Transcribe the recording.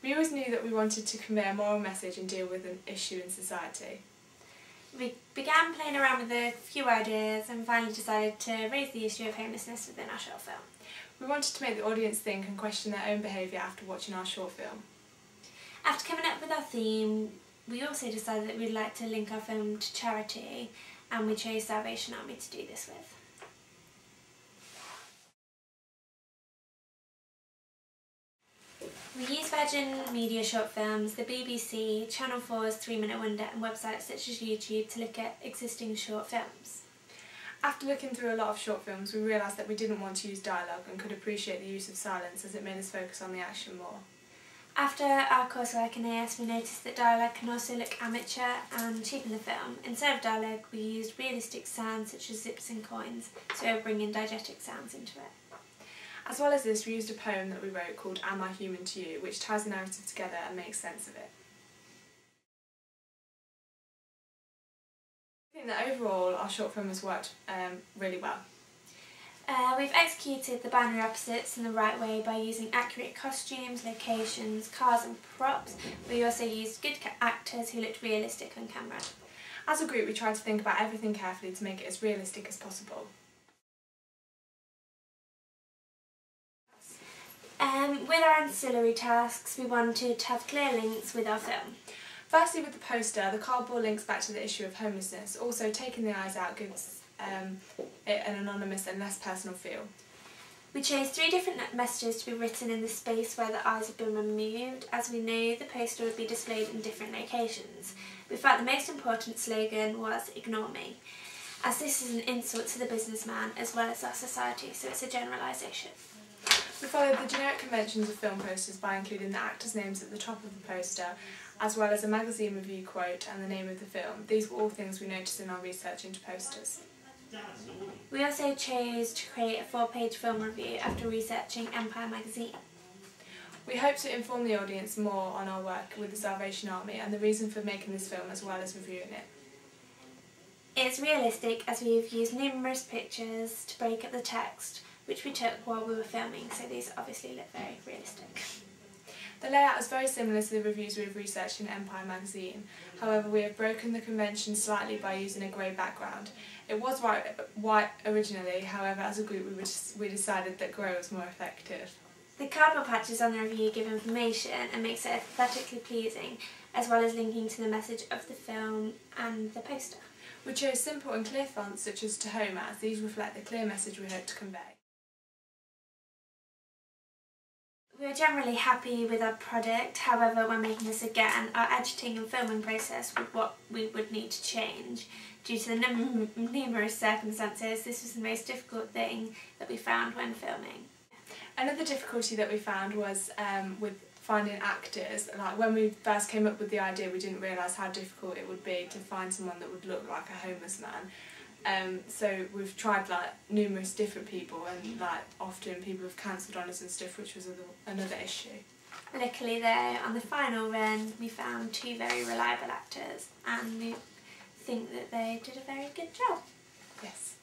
We always knew that we wanted to convey a moral message and deal with an issue in society. We began playing around with a few ideas and finally decided to raise the issue of homelessness within our short film. We wanted to make the audience think and question their own behaviour after watching our short film. After coming up with our theme, we also decided that we'd like to link our film to charity, and we chose Salvation Army to do this with. We use Virgin Media short films, the BBC, Channel 4's 3-Minute Wonder and websites such as YouTube to look at existing short films. After looking through a lot of short films, we realised that we didn't want to use dialogue and could appreciate the use of silence as it made us focus on the action more. After our coursework in AS, we noticed that dialogue can also look amateur and cheap in the film. Instead of dialogue, we used realistic sounds such as zips and coins, so we're bringing diegetic sounds into it. As well as this, we used a poem that we wrote called Am I Human to You, which ties the narrative together and makes sense of it. I think that overall our short film has worked really well. We've executed the binary opposites in the right way by using accurate costumes, locations, cars and props. We also used good actors who looked realistic on camera. As a group, we tried to think about everything carefully to make it as realistic as possible. With our ancillary tasks, we wanted to have clear links with our film. Firstly, with the poster, the cardboard links back to the issue of homelessness. Also, taking the eyes out gives it an anonymous and less personal feel. We chose 3 different messages to be written in the space where the eyes have been removed, as we knew the poster would be displayed in different locations. We felt the most important slogan was "Ignore me," as this is an insult to the businessman as well as our society, so it's a generalisation. We followed the generic conventions of film posters by including the actors' names at the top of the poster, as well as a magazine review quote and the name of the film. These were all things we noticed in our research into posters. We also chose to create a 4-page film review after researching Empire magazine. We hope to inform the audience more on our work with the Salvation Army and the reason for making this film as well as reviewing it. It's realistic as we've used numerous pictures to break up the text, which we took while we were filming, so these obviously look very realistic. The layout is very similar to the reviews we've researched in Empire magazine, however we have broken the convention slightly by using a grey background. It was white originally, however as a group we decided that grey was more effective. The cardboard patches on the review give information and makes it aesthetically pleasing, as well as linking to the message of the film and the poster. We chose simple and clear fonts such as To Home, as these reflect the clear message we hope to convey. We were generally happy with our product, however when making this again, our editing and filming process was what we would need to change. Due to the numerous circumstances, this was the most difficult thing that we found when filming. Another difficulty that we found was with finding actors. Like when we first came up with the idea, we didn't realise how difficult it would be to find someone that would look like a homeless man. So we've tried like numerous different people, and like often people have cancelled on us and stuff, which was another issue. Luckily though, on the final run we found 2 very reliable actors and we think that they did a very good job. Yes.